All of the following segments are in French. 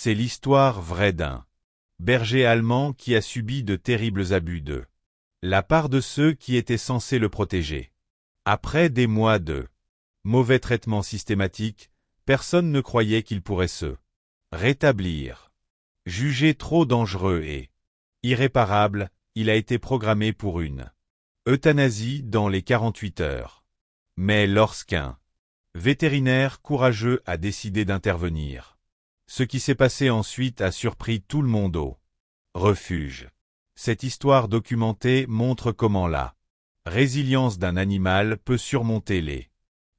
C'est l'histoire vraie d'un berger allemand qui a subi de terribles abus de la part de ceux qui étaient censés le protéger. Après des mois de mauvais traitements systématiques, personne ne croyait qu'il pourrait se rétablir. Jugé trop dangereux et irréparable, il a été programmé pour une euthanasie dans les 48 heures. Mais lorsqu'un vétérinaire courageux a décidé d'intervenir, ce qui s'est passé ensuite a surpris tout le monde au refuge. Cette histoire documentée montre comment la résilience d'un animal peut surmonter les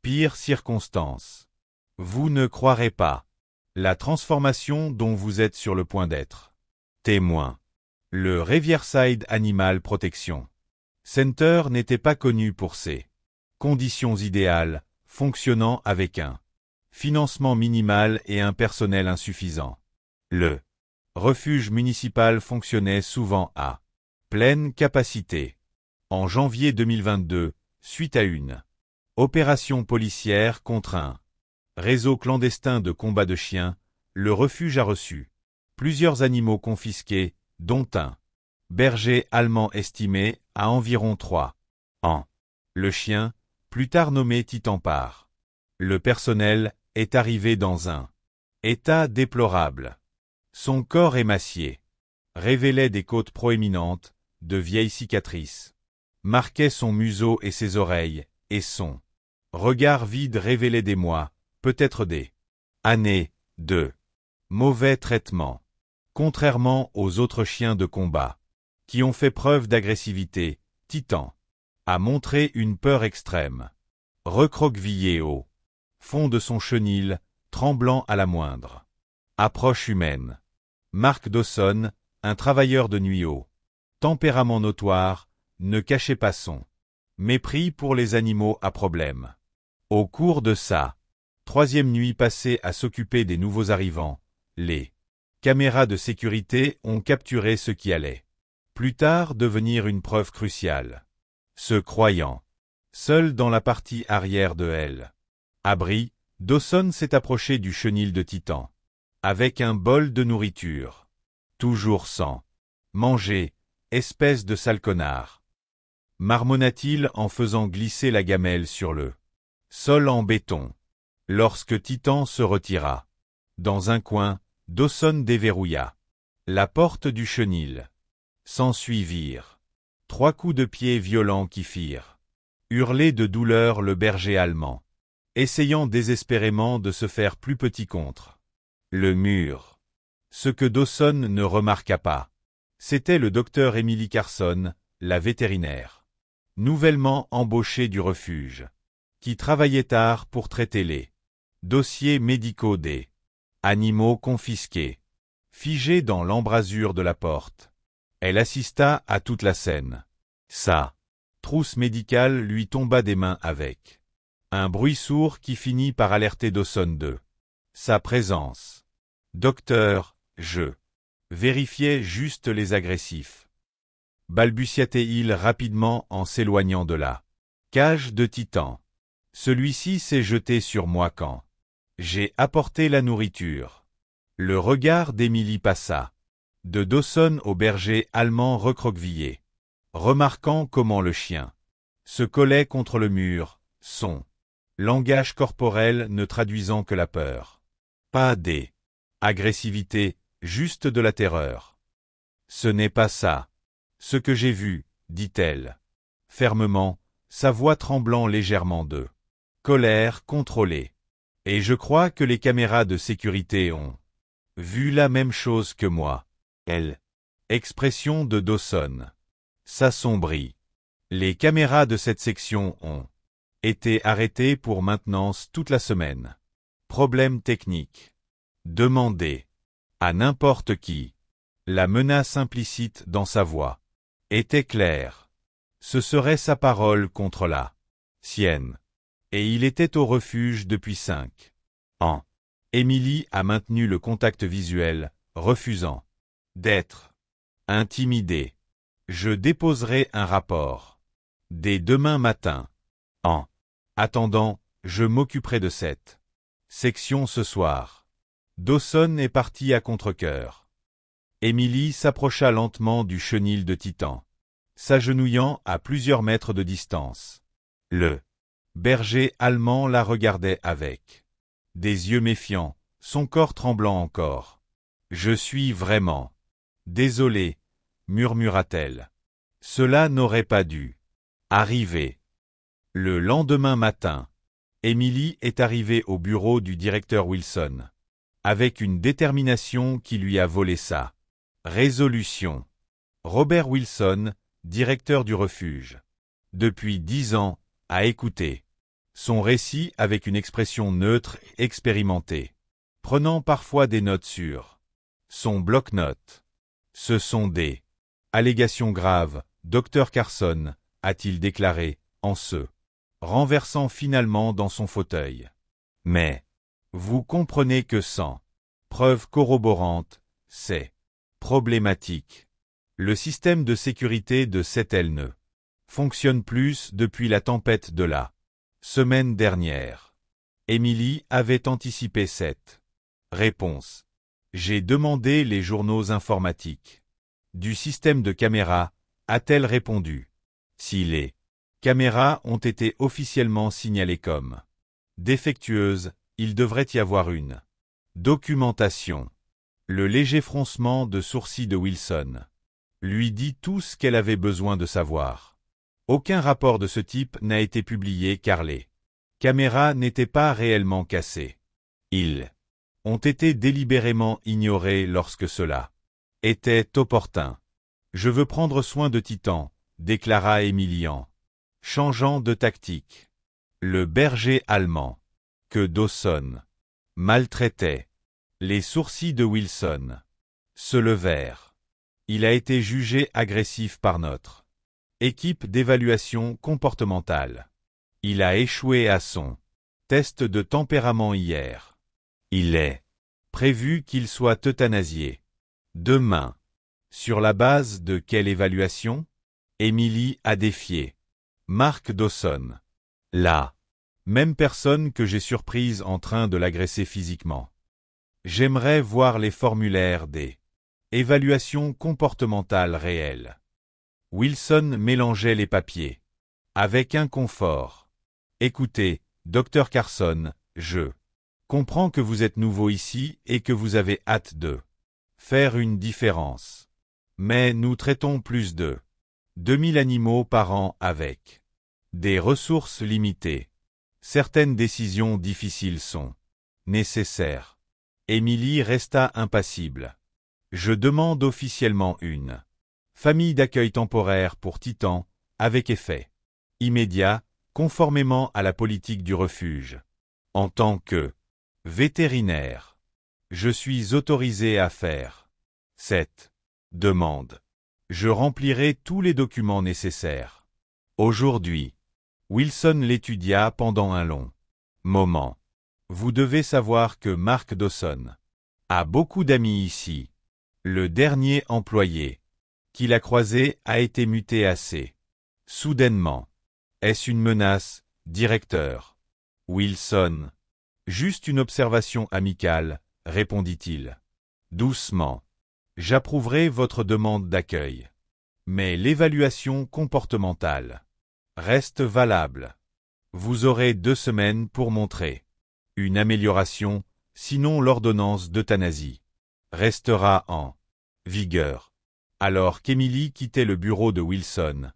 pires circonstances. Vous ne croirez pas la transformation dont vous êtes sur le point d'être témoin. Le Riverside Animal Protection Center n'était pas connu pour ses conditions idéales, fonctionnant avec un financement minimal et un personnel insuffisant. Le refuge municipal fonctionnait souvent à pleine capacité. En janvier 2022, suite à une opération policière contre un réseau clandestin de combat de chiens, le refuge a reçu plusieurs animaux confisqués, dont un berger allemand estimé à environ 3 ans. Le chien, plus tard nommé Titan Par. Le personnel est arrivé dans un état déplorable. Son corps émacié révélait des côtes proéminentes, de vieilles cicatrices, marquait son museau et ses oreilles, et son regard vide révélait des mois, peut-être des années, de mauvais traitements. Contrairement aux autres chiens de combat, qui ont fait preuve d'agressivité, Titan a montré une peur extrême. Recroquevillé au fond de son chenil, tremblant à la moindre approche humaine. Mark Dawson, un travailleur de nuit au tempérament notoire, ne cachait pas son mépris pour les animaux à problème. Au cours de sa 3e nuit passée à s'occuper des nouveaux arrivants, les caméras de sécurité ont capturé ce qui allait plus tard devenir une preuve cruciale. Se croyant seul dans la partie arrière de L. Abri, Dawson s'est approché du chenil de Titan, avec un bol de nourriture. Toujours sans manger, espèce de sale connard, marmonna-t-il en faisant glisser la gamelle sur le sol en béton. Lorsque Titan se retira, dans un coin, Dawson déverrouilla la porte du chenil. S'ensuivirent 3 coups de pied violents qui firent hurler de douleur le berger allemand, essayant désespérément de se faire plus petit contre le mur. Ce que Dawson ne remarqua pas, c'était le docteur Emily Carson, la vétérinaire, nouvellement embauchée du refuge, qui travaillait tard pour traiter les dossiers médicaux des animaux confisqués. Figée dans l'embrasure de la porte, elle assista à toute la scène. Sa trousse médicale lui tomba des mains avec un bruit sourd qui finit par alerter Dawson de sa présence. « Docteur, je vérifiais juste les agressifs. » balbutia-t-il rapidement en s'éloignant de la cage de Titan. Celui-ci s'est jeté sur moi quand j'ai apporté la nourriture. Le regard d'Emily passa de Dawson au berger allemand recroquevillé, remarquant comment le chien se collait contre le mur, son langage corporel ne traduisant que la peur. Pas des agressivité, juste de la terreur. Ce n'est pas ça. Ce que j'ai vu, dit-elle, fermement, sa voix tremblant légèrement de colère contrôlée. Et je crois que les caméras de sécurité ont vu la même chose que moi. Elle. Expression de Dawson s'assombrit. Les caméras de cette section ont été arrêtées pour maintenance toute la semaine. Problème technique. Demandez à n'importe qui. La menace implicite dans sa voix était claire. Ce serait sa parole contre la sienne. Et il était au refuge depuis 5 ans. Emily a maintenu le contact visuel, refusant d'être intimidée. Je déposerai un rapport dès demain matin. En attendant, je m'occuperai de cette section ce soir. Dawson est parti à contre-cœur. Emily s'approcha lentement du chenil de Titan, s'agenouillant à plusieurs mètres de distance. Le berger allemand la regardait avec des yeux méfiants, son corps tremblant encore. « Je suis vraiment désolée, murmura-t-elle. Cela n'aurait pas dû arriver. » Le lendemain matin, Emily est arrivée au bureau du directeur Wilson, avec une détermination qui lui a volé sa résolution. Robert Wilson, directeur du refuge, depuis 10 ans, a écouté son récit avec une expression neutre et expérimentée, prenant parfois des notes sur son bloc-notes. Ce sont des allégations graves, Dr Carson, a-t-il déclaré, en se renversant finalement dans son fauteuil. Mais vous comprenez que sans preuves corroborantes, c'est problématique. Le système de sécurité de cette aile ne fonctionne plus depuis la tempête de la semaine dernière. Emily avait anticipé cette réponse. J'ai demandé les journaux informatiques du système de caméra, a-t-elle répondu. Si les caméras ont été officiellement signalées comme défectueuses, il devrait y avoir une documentation. Le léger froncement de sourcils de Wilson lui dit tout ce qu'elle avait besoin de savoir. Aucun rapport de ce type n'a été publié car les caméras n'étaient pas réellement cassées. Ils ont été délibérément ignorés lorsque cela était opportun. Je veux prendre soin de Titan, déclara Emily en changeant de tactique. Le berger allemand, que Dawson maltraitait. Les sourcils de Wilson se levèrent. Il a été jugé agressif par notre équipe d'évaluation comportementale. Il a échoué à son test de tempérament hier. Il est prévu qu'il soit euthanasié demain. Sur la base de quelle évaluation? Emily a défié Mark Dawson. La même personne que j'ai surprise en train de l'agresser physiquement. J'aimerais voir les formulaires des évaluations comportementales réelles. Wilson mélangeait les papiers avec inconfort. Écoutez, Dr Carson, je comprends que vous êtes nouveau ici et que vous avez hâte de faire une différence. Mais nous traitons plus de 2000 animaux par an avec des ressources limitées. Certaines décisions difficiles sont nécessaires. Emily resta impassible. Je demande officiellement une famille d'accueil temporaire pour Titan, avec effet immédiat, conformément à la politique du refuge. En tant que vétérinaire, je suis autorisé à faire cette demande. Je remplirai tous les documents nécessaires. Aujourd'hui, Wilson l'étudia pendant un long moment. Vous devez savoir que Mark Dawson a beaucoup d'amis ici. Le dernier employé qu'il a croisé a été muté assez soudainement. Est-ce une menace, directeur? Wilson. Juste une observation amicale, répondit-il. Doucement. J'approuverai votre demande d'accueil. Mais l'évaluation comportementale reste valable. Vous aurez 2 semaines pour montrer une amélioration, sinon l'ordonnance d'euthanasie restera en vigueur. Alors qu'Emily quittait le bureau de Wilson,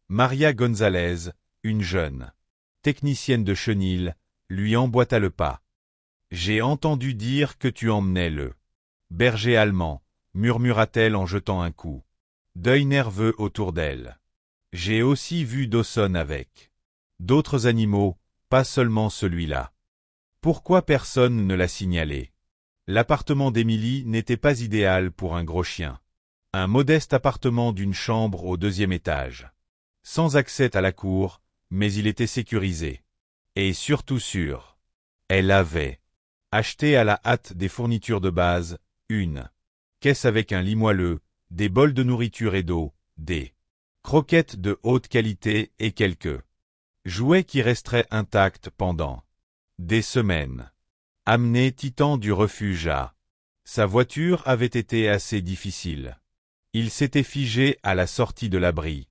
Maria Gonzalez, une jeune technicienne de chenil, lui emboîta le pas. J'ai entendu dire que tu emmenais le berger allemand, murmura-t-elle en jetant un coup d'œil nerveux autour d'elle. J'ai aussi vu Dawson avec d'autres animaux, pas seulement celui-là. Pourquoi personne ne l'a signalé? L'appartement d'Emily n'était pas idéal pour un gros chien. Un modeste appartement d'une chambre au 2e étage. Sans accès à la cour, mais il était sécurisé. Et surtout sûr. Elle avait acheté à la hâte des fournitures de base, une caisse avec un lit moelleux, des bols de nourriture et d'eau, des croquettes de haute qualité et quelques jouets qui resteraient intacts pendant des semaines. Amener Titan du refuge à Sa voiture avait été assez difficile. Il s'était figé à la sortie de l'abri,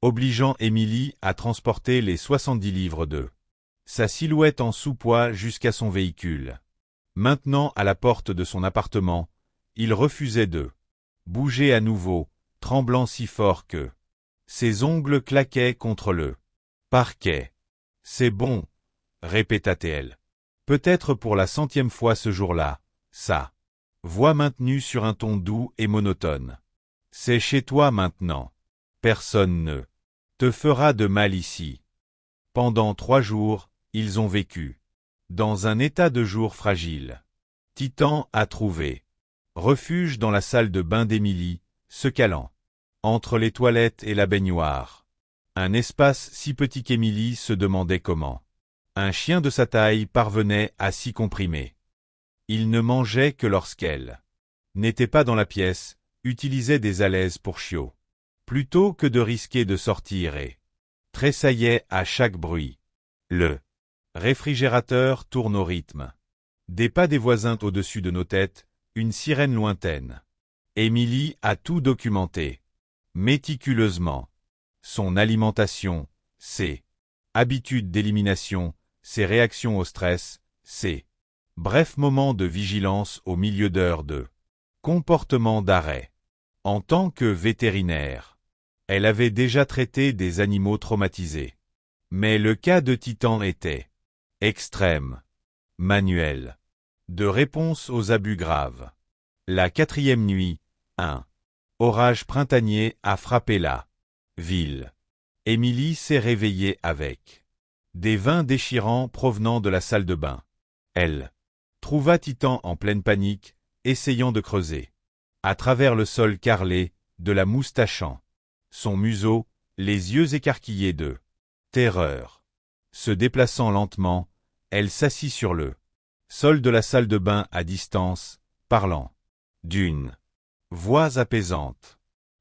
obligeant Émilie à transporter les 70 livres de sa silhouette en sous-poids jusqu'à son véhicule. Maintenant à la porte de son appartement, il refusait de bouger à nouveau, tremblant si fort que ses ongles claquaient contre le parquet. « C'est bon, » répéta-t-elle. Peut-être pour la 100e fois ce jour-là, sa voix maintenue sur un ton doux et monotone. « C'est chez toi maintenant. Personne ne te fera de mal ici. » Pendant 3 jours, ils ont vécu dans un état de jour fragile. Titan a trouvé refuge dans la salle de bain d'Émilie, se calant entre les toilettes et la baignoire. Un espace si petit qu'Émilie se demandait comment un chien de sa taille parvenait à s'y comprimer. Il ne mangeait que lorsqu'elle n'était pas dans la pièce, utilisait des alaises pour chiots, plutôt que de risquer de sortir et tressaillait à chaque bruit. Le réfrigérateur tourne au rythme des pas des voisins au-dessus de nos têtes, une sirène lointaine. Émilie a tout documenté, méticuleusement. Son alimentation, ses habitudes d'élimination, ses réactions au stress, ses brefs moments de vigilance au milieu d'heures de comportement d'arrêt. En tant que vétérinaire, elle avait déjà traité des animaux traumatisés. Mais le cas de Titan était extrême, manuel, de réponse aux abus graves. La 4e nuit, un orage printanier a frappé la ville. Émilie s'est réveillée avec des vins déchirants provenant de la salle de bain. Elle trouva Titan en pleine panique, essayant de creuser, à travers le sol carrelé, de la mousse tachant son museau, les yeux écarquillés de terreur. Se déplaçant lentement, elle s'assit sur le sol de la salle de bain à distance, parlant d'une voix apaisante.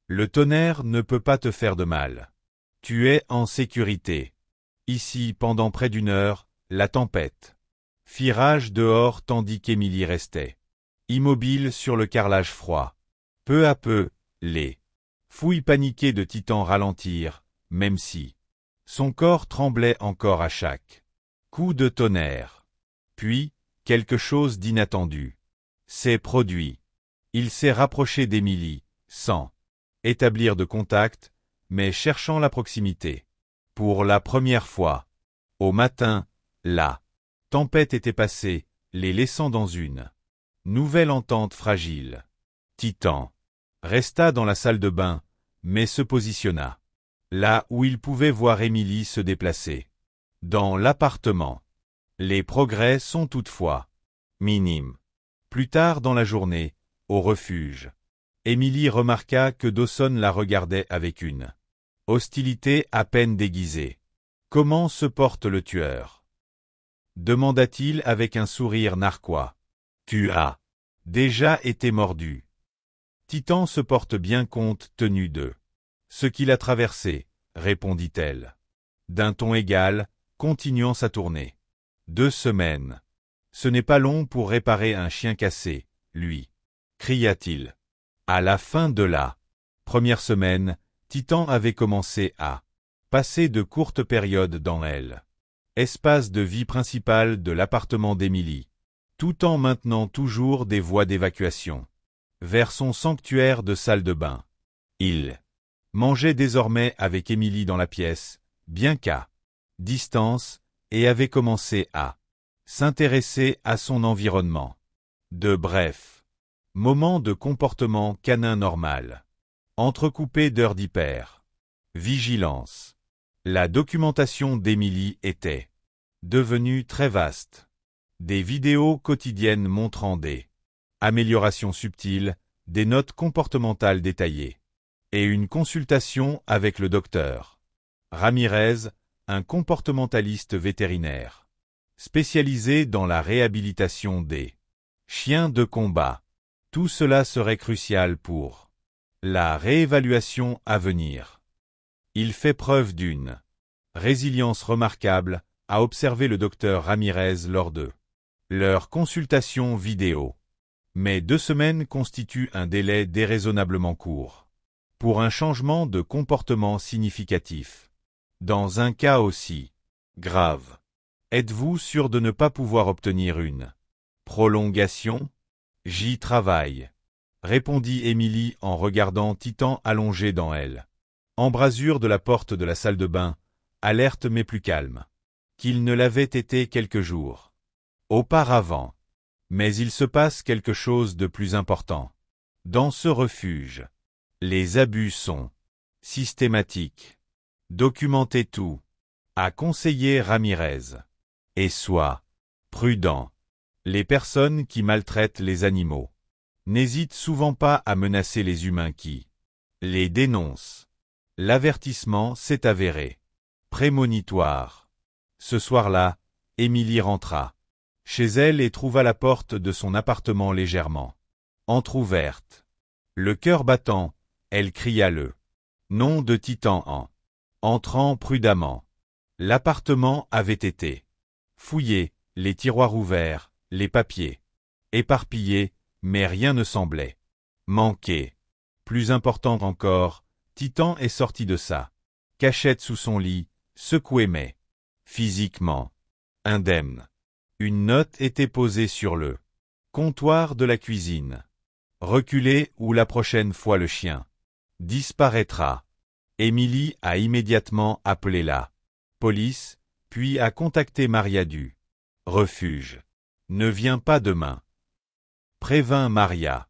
Le tonnerre ne peut pas te faire de mal. Tu es en sécurité. Ici, pendant près d'1 heure, la tempête fit rage dehors tandis qu'Émilie restait immobile sur le carrelage froid. Peu à peu, les fouilles paniquées de Titan ralentirent, même si son corps tremblait encore à chaque coup de tonnerre. Puis, quelque chose d'inattendu s'est produit. Il s'est rapproché d'Émilie, sans établir de contact, mais cherchant la proximité. Pour la première fois, au matin, la tempête était passée, les laissant dans une nouvelle entente fragile. Titan resta dans la salle de bain, mais se positionna là où il pouvait voir Émilie se déplacer. Dans l'appartement. Les progrès sont toutefois minimes. Plus tard dans la journée, au refuge, Émilie remarqua que Dawson la regardait avec une hostilité à peine déguisée. « Comment se porte le tueur ?» demanda-t-il avec un sourire narquois. « Tu as déjà été mordu. » Titan se porte bien compte tenu de ce qu'il a traversé, répondit-elle, d'un ton égal, continuant sa tournée. 2 semaines. Ce n'est pas long pour réparer un chien cassé, lui, cria-t-il. À la fin de la première semaine, Titan avait commencé à passer de courtes périodes dans elle. Espace de vie principal de l'appartement d'Émilie, tout en maintenant toujours des voies d'évacuation vers son sanctuaire de salle de bain. Il mangeait désormais avec Émilie dans la pièce, bien qu'à distance, et avait commencé à s'intéresser à son environnement. De brefs moments de comportement canin normal, entrecoupés d'heures d'hyper vigilance. La documentation d'Émilie était devenue très vaste. Des vidéos quotidiennes montrant des améliorations subtiles, des notes comportementales détaillées, et une consultation avec le docteur Ramirez, un comportementaliste vétérinaire, spécialisé dans la réhabilitation des chiens de combat. Tout cela serait crucial pour la réévaluation à venir. Il fait preuve d'une résilience remarquable, a observé le docteur Ramirez lors de leur consultation vidéo. Mais 2 semaines constituent un délai déraisonnablement court. Pour un changement de comportement significatif. Dans un cas aussi grave, êtes-vous sûr de ne pas pouvoir obtenir une prolongation? J'y travaille, répondit Émilie en regardant Titan allongé dans elle. Embrasure de la porte de la salle de bain, alerte mais plus calme qu'il ne l'avait été quelques jours auparavant. Mais il se passe quelque chose de plus important. Dans ce refuge, les abus sont systématiques. Documentez tout, a conseillé Ramirez. Et sois prudent. Les personnes qui maltraitent les animaux n'hésitent souvent pas à menacer les humains qui les dénoncent. L'avertissement s'est avéré prémonitoire. Ce soir-là, Émilie rentra chez elle et trouva la porte de son appartement légèrement entr'ouverte. Le cœur battant, elle cria le nom de Titan en entrant prudemment. L'appartement avait été fouillé, les tiroirs ouverts, les papiers éparpillés, mais rien ne semblait manquer. Plus important encore, Titan est sorti de sa cachette sous son lit, secoué mais physiquement indemne. Une note était posée sur le comptoir de la cuisine. Reculez ou la prochaine fois le chien disparaîtra. Émilie a immédiatement appelé la police, puis a contacté Maria du refuge. Ne viens pas demain, prévint Maria.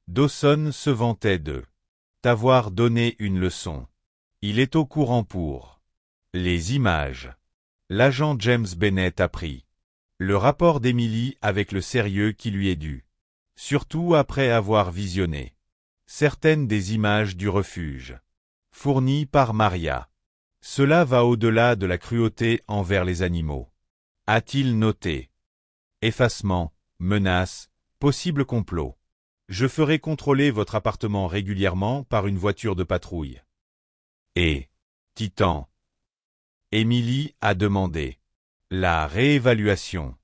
Dawson se vantait de t'avoir donné une leçon. Il est au courant pour les images. L'agent James Bennett a pris le rapport d'Émilie avec le sérieux qui lui est dû, surtout après avoir visionné certaines des images du refuge fournies par Maria. Cela va au-delà de la cruauté envers les animaux, a-t-il noté. Effacement, menaces, possible complot. Je ferai contrôler votre appartement régulièrement par une voiture de patrouille. Et Titan. Émilie a demandé. La réévaluation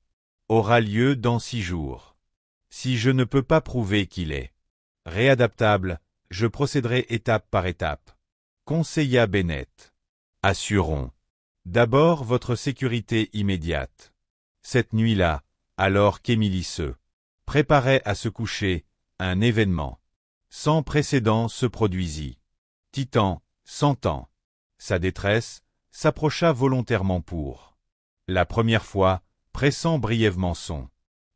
aura lieu dans 6 jours. Si je ne peux pas prouver qu'il est réadaptable, je procéderai étape par étape, conseilla Bennett. Assurons d'abord votre sécurité immédiate. Cette nuit-là, alors qu'Émilie se préparait à se coucher, un événement sans précédent se produisit. Titan, sentant sa détresse, s'approcha volontairement pour la première fois, pressant brièvement son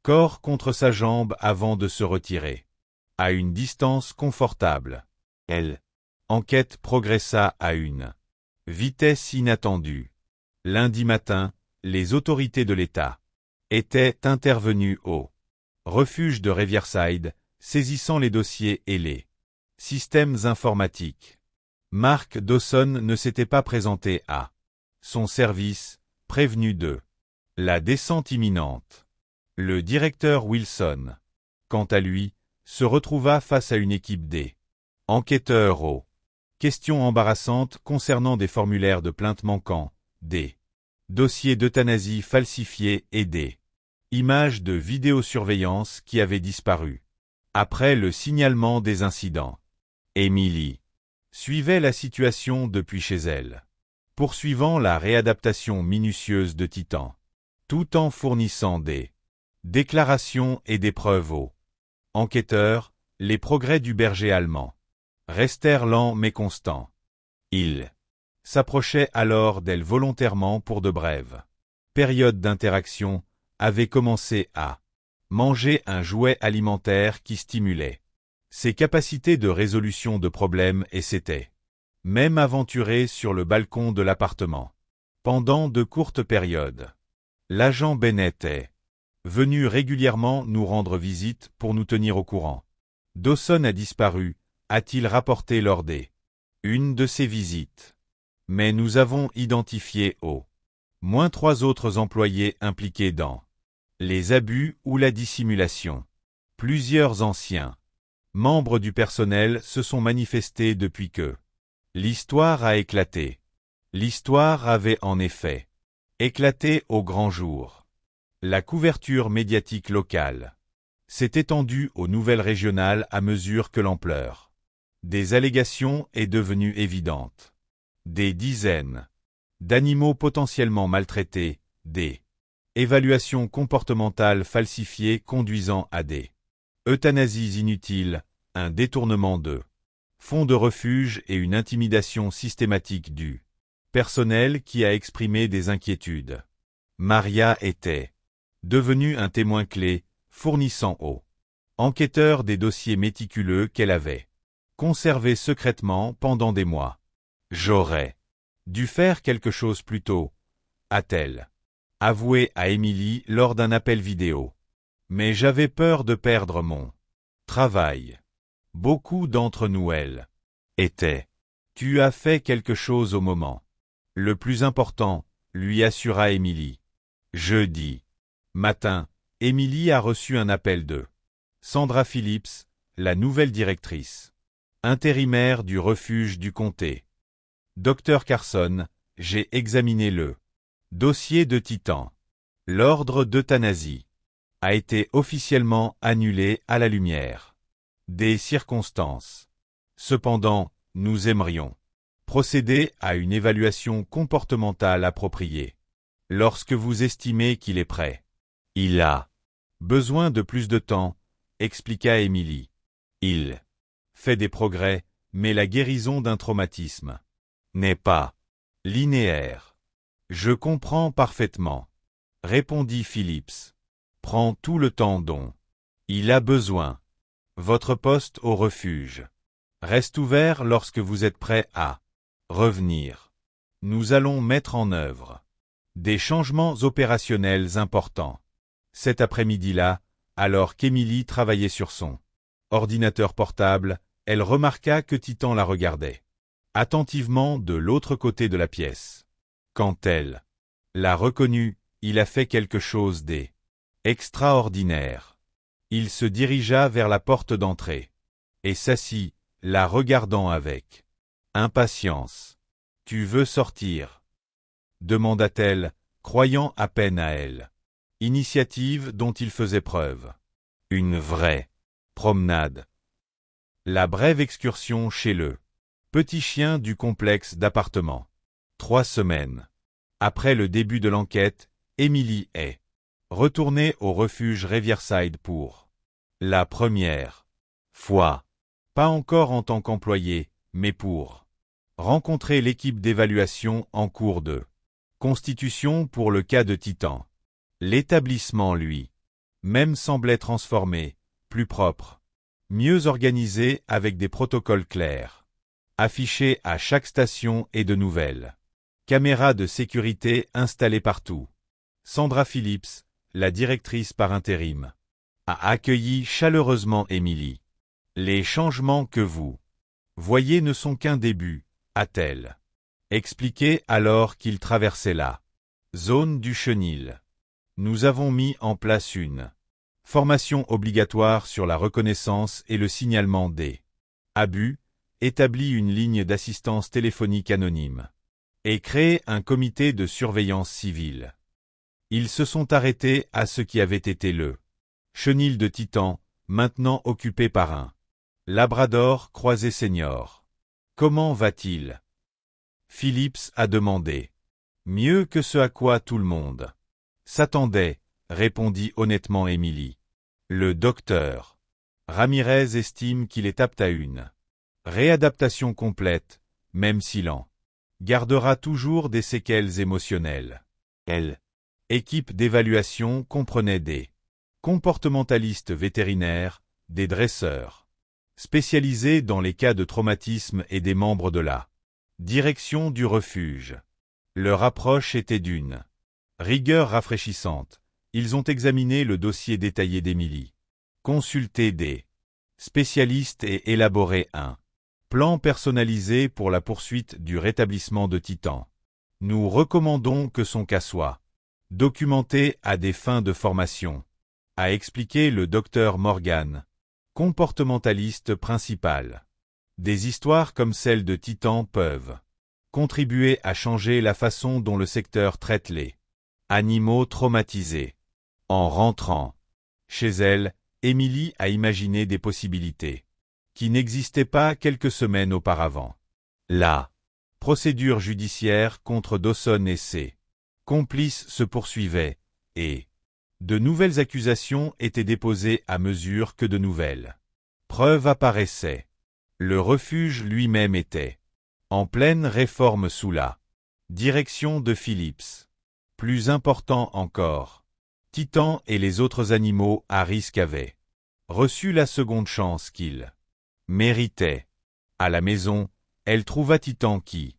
corps contre sa jambe avant de se retirer à une distance confortable. Enquête progressa à une vitesse inattendue. Lundi matin, les autorités de l'État étaient intervenues au refuge de Riverside, saisissant les dossiers et les systèmes informatiques. Mark Dawson ne s'était pas présenté à son service, prévenu de la descente imminente. Le directeur Wilson, quant à lui, se retrouva face à une équipe des enquêteurs aux questions embarrassantes concernant des formulaires de plainte manquants, des dossiers d'euthanasie falsifiés et des images de vidéosurveillance qui avaient disparu. Après le signalement des incidents, Émilie suivait la situation depuis chez elle, poursuivant la réadaptation minutieuse de Titan, tout en fournissant des déclarations et des preuves aux enquêteurs. Les progrès du berger allemand restèrent lents mais constants. Il s'approchait alors d'elle volontairement pour de brèves périodes d'interaction, avait commencé à manger un jouet alimentaire qui stimulait ses capacités de résolution de problèmes et s'était même aventuré sur le balcon de l'appartement. Pendant de courtes périodes, l'agent Bennett est venu régulièrement nous rendre visite pour nous tenir au courant. Dawson a disparu, a-t-il rapporté lors des une de ses visites. Mais nous avons identifié au moins 3 autres employés impliqués dans les abus ou la dissimulation. Plusieurs anciens membres du personnel se sont manifestés depuis que l'histoire a éclaté. L'histoire avait en effet éclaté au grand jour. La couverture médiatique locale s'est étendu aux nouvelles régionales à mesure que l'ampleur des allégations est devenue évidente. Des dizaines d'animaux potentiellement maltraités, des évaluations comportementales falsifiées conduisant à des euthanasies inutiles, un détournement de fonds de refuge et une intimidation systématique du personnel qui a exprimé des inquiétudes. Maria était devenue un témoin clé, fournissant aux enquêteurs des dossiers méticuleux qu'elle avait conservés secrètement pendant des mois. J'aurais dû faire quelque chose plus tôt, a-t-elle avoué à Emily lors d'un appel vidéo. Mais j'avais peur de perdre mon travail. Beaucoup d'entre nous étaient. Tu as fait quelque chose au moment le plus important, lui assura Emily. Jeudi matin, Emily a reçu un appel de Sandra Phillips, la nouvelle directrice intérimaire du refuge du comté. Dr Carson, j'ai examiné le dossier de Titan. L'ordre d'euthanasie a été officiellement annulé à la lumière des circonstances. Cependant, nous aimerions procéder à une évaluation comportementale appropriée. Lorsque vous estimez qu'il est prêt. Il a besoin de plus de temps, expliqua Emily. Il fait des progrès, mais la guérison d'un traumatisme n'est pas linéaire. Je comprends parfaitement, répondit Phillips. Prends tout le temps dont il a besoin. Votre poste au refuge reste ouvert lorsque vous êtes prêt à revenir. Nous allons mettre en œuvre des changements opérationnels importants. Cet après-midi-là, alors qu'Emily travaillait sur son ordinateur portable, elle remarqua que Titan la regardait attentivement de l'autre côté de la pièce. Quand elle l'a reconnu, il a fait quelque chose d'extraordinaire. Il se dirigea vers la porte d'entrée et s'assit, la regardant avec impatience. « Tu veux sortir ?» demanda-t-elle, croyant à peine à elle. Initiative dont il faisait preuve. Une vraie promenade. La brève excursion chez le petit chien du complexe d'appartements. 3 semaines. Après le début de l'enquête, Emily est retournée au refuge Riverside pour la première fois. Pas encore en tant qu'employée, mais pour rencontrer l'équipe d'évaluation en cours de constitution pour le cas de Titan. L'établissement, lui, même semblait transformé, plus propre, mieux organisé avec des protocoles clairs, affichés à chaque station et de nouvelles caméras de sécurité installées partout. Sandra Phillips, la directrice par intérim, a accueilli chaleureusement Emily. Les changements que vous voyez ne sont qu'un début, a-t-elle expliqué alors qu'ils traversaient la zone du chenil. Nous avons mis en place une formation obligatoire sur la reconnaissance et le signalement des abus, établi une ligne d'assistance téléphonique anonyme et créé un comité de surveillance civile. Ils se sont arrêtés à ce qui avait été le chenil de Titan, maintenant occupé par un labrador croisé senior. Comment va-t-il? Phillips a demandé. Mieux que ce à quoi tout le monde s'attendait, répondit honnêtement Emily. Le docteur Ramirez estime qu'il est apte à une réadaptation complète, même si l'en gardera toujours des séquelles émotionnelles. L'équipe d'évaluation comprenait des comportementalistes vétérinaires, des dresseurs spécialisés dans les cas de traumatisme et des membres de la direction du refuge. Leur approche était d'une rigueur rafraîchissante. Ils ont examiné le dossier détaillé d'Emily, consulté des spécialistes et élaboré un plan personnalisé pour la poursuite du rétablissement de Titan. Nous recommandons que son cas soit documenté à des fins de formation, a expliqué le docteur Morgan, comportementaliste principal. Des histoires comme celle de Titan peuvent contribuer à changer la façon dont le secteur traite les animaux traumatisés. En rentrant chez elle, Emily a imaginé des possibilités qui n'existaient pas quelques semaines auparavant. La procédure judiciaire contre Dawson et ses complices se poursuivait, et de nouvelles accusations étaient déposées à mesure que de nouvelles preuves apparaissaient. Le refuge lui-même était en pleine réforme sous la direction de Phillips. Plus important encore, Titan et les autres animaux à risque avaient reçu la seconde chance qu'ils méritaient. À la maison, elle trouva Titan qui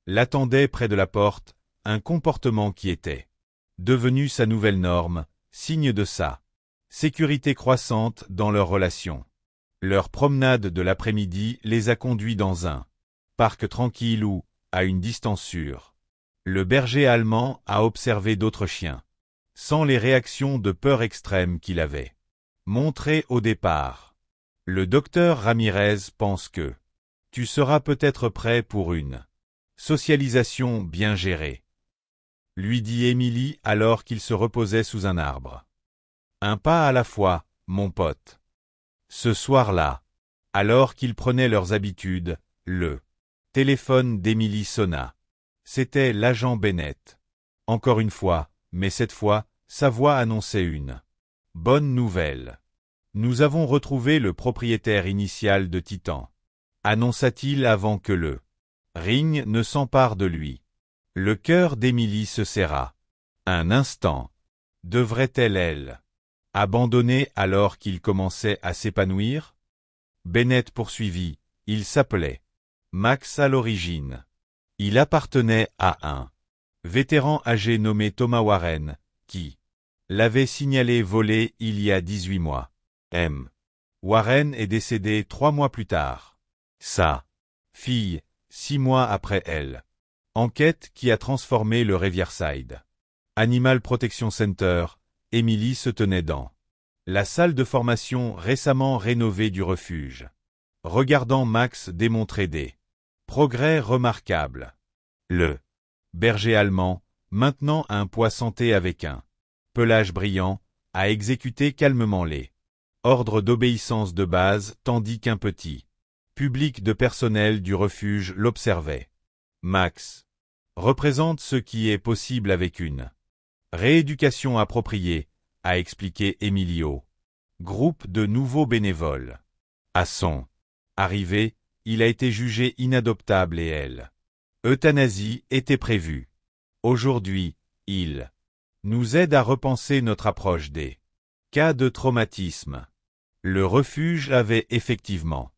l'attendait près de la porte, un comportement qui était devenu sa nouvelle norme, signe de sa sécurité croissante dans leur relation. Leur promenade de l'après-midi les a conduits dans un parc tranquille où, à une distance sûre, le berger allemand a observé d'autres chiens, sans les réactions de peur extrême qu'il avait montrées au départ. Le docteur Ramirez pense que tu seras peut-être prêt pour une socialisation bien gérée, lui dit Emily alors qu'il se reposait sous un arbre. Un pas à la fois, mon pote. Ce soir-là, alors qu'ils prenaient leurs habitudes, le téléphone d'Emily sonna. C'était l'agent Bennett. Encore une fois, mais cette fois, sa voix annonçait une bonne nouvelle. Nous avons retrouvé le propriétaire initial de Titan, annonça-t-il avant que le ring ne s'empare de lui. Le cœur d'Emily se serra. Un instant. Devrait-elle, elle, abandonner alors qu'il commençait à s'épanouir? Bennett poursuivit, il s'appelait Max à l'origine. Il appartenait à un vétéran âgé nommé Thomas Warren, qui l'avait signalé volé il y a 18 mois. Warren est décédé 3 mois plus tard. Sa fille, 6 mois après elle. Enquête qui a transformé le Riverside Animal Protection Center. Emily se tenait dans la salle de formation récemment rénovée du refuge, regardant Max démontrer des progrès remarquables. Le berger allemand, maintenant un poids santé avec un pelage brillant, a exécuté calmement les ordres d'obéissance de base tandis qu'un petit public de personnel du refuge l'observait. Max représente ce qui est possible avec une rééducation appropriée, a expliqué Emilio. Groupe de nouveaux bénévoles. À son arrivée, il a été jugé inadoptable et elle. Euthanasie était prévue. Aujourd'hui, il nous aide à repenser notre approche des cas de traumatisme. Le refuge avait effectivement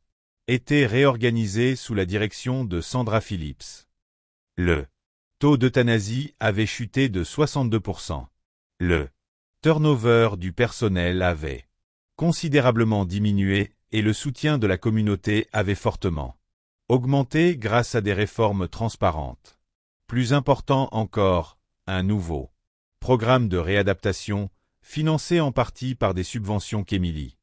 été réorganisé sous la direction de Sandra Phillips. Le taux d'euthanasie avait chuté de 62%. Le turnover du personnel avait considérablement diminué et le soutien de la communauté avait fortement augmenté grâce à des réformes transparentes. Plus important encore, un nouveau programme de réadaptation, financé en partie par des subventions qu'Emily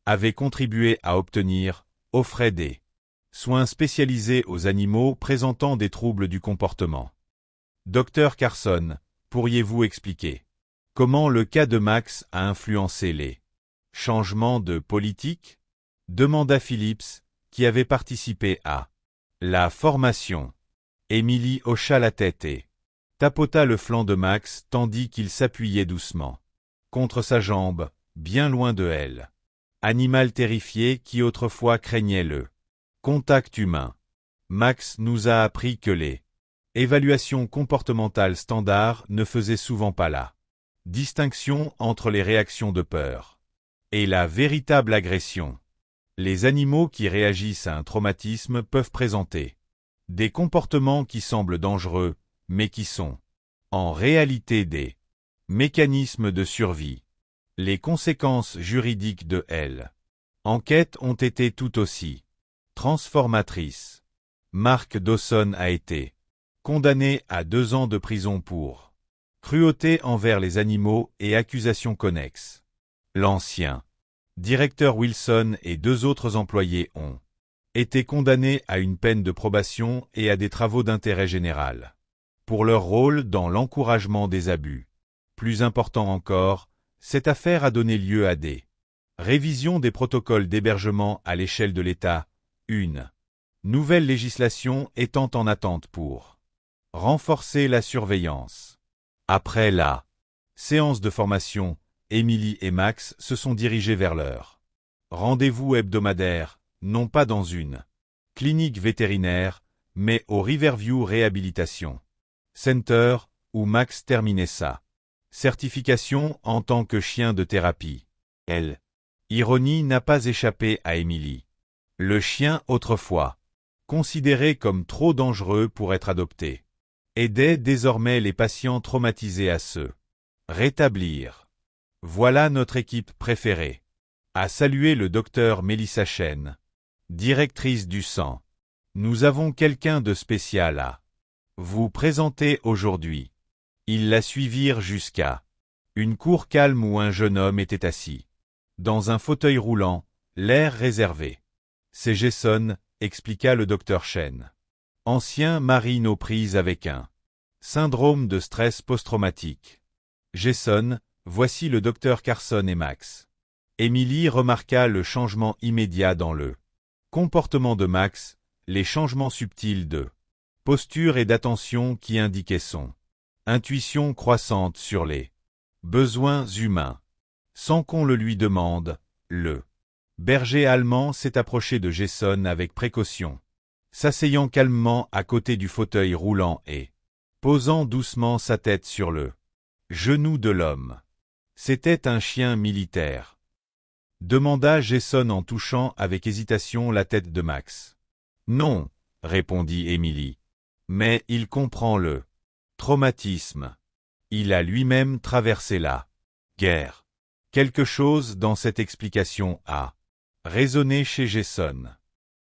avait contribué à obtenir, offrait des soins spécialisés aux animaux présentant des troubles du comportement. Dr Carson, pourriez-vous expliquer comment le cas de Max a influencé les changements de politique? Demanda Phillips, qui avait participé à la formation. Emily hocha la tête et tapota le flanc de Max tandis qu'il s'appuyait doucement contre sa jambe, bien loin de elle. Animal terrifié qui autrefois craignait le contact humain. Max nous a appris que les évaluations comportementales standards ne faisaient souvent pas la distinction entre les réactions de peur et la véritable agression. Les animaux qui réagissent à un traumatisme peuvent présenter des comportements qui semblent dangereux, mais qui sont en réalité des mécanismes de survie. Les conséquences juridiques de l'enquête ont été tout aussi transformatrices. Mark Dawson a été condamné à 2 ans de prison pour cruauté envers les animaux et accusations connexes. L'ancien directeur Wilson et 2 autres employés ont été condamnés à une peine de probation et à des travaux d'intérêt général pour leur rôle dans l'encouragement des abus. Plus important encore, cette affaire a donné lieu à des Révision des protocoles d'hébergement à l'échelle de l'État. 1. Nouvelle législation étant en attente pour renforcer la surveillance. Après la séance de formation, Émilie et Max se sont dirigés vers leur rendez-vous hebdomadaire, non pas dans une clinique vétérinaire, mais au Riverview Rehabilitation Center, où Max terminait sa certification en tant que chien de thérapie. Ironie n'a pas échappé à Émilie. Le chien autrefois considéré comme trop dangereux pour être adopté, aidait désormais les patients traumatisés à se rétablir. Voilà notre équipe préférée. A salué le docteur Mélissa Chen, directrice du sang. Nous avons quelqu'un de spécial à vous présenter aujourd'hui. Ils la suivirent jusqu'à une cour calme où un jeune homme était assis dans un fauteuil roulant, l'air réservé. C'est Jason, expliqua le docteur Chen. Ancien marine aux prises avec un syndrome de stress post-traumatique. Jason, voici le docteur Carson et Max. Émilie remarqua le changement immédiat dans le comportement de Max, les changements subtils de posture et d'attention qui indiquaient son intuition croissante sur les besoins humains. Sans qu'on le lui demande, le berger allemand s'est approché de Jason avec précaution, s'asseyant calmement à côté du fauteuil roulant et posant doucement sa tête sur le genou de l'homme. C'était un chien militaire, demanda Jason en touchant avec hésitation la tête de Max. Non, répondit Émilie. Mais il comprend le traumatisme. Il a lui-même traversé la guerre. Quelque chose dans cette explication a résonné chez Jason.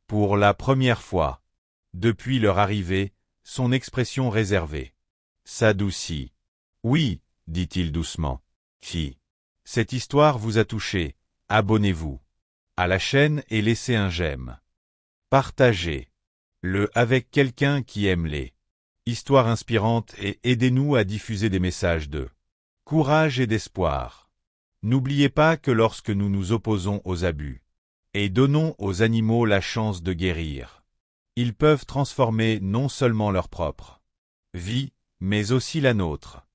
Pour la première fois, depuis leur arrivée, son expression réservée s'adoucit. Oui, dit-il doucement. Si cette histoire vous a touché, abonnez-vous à la chaîne et laissez un j'aime. Partagez-le avec quelqu'un qui aime les histoires inspirantes et aidez-nous à diffuser des messages de courage et d'espoir. N'oubliez pas que lorsque nous nous opposons aux abus et donnons aux animaux la chance de guérir, ils peuvent transformer non seulement leur propre vie, mais aussi la nôtre.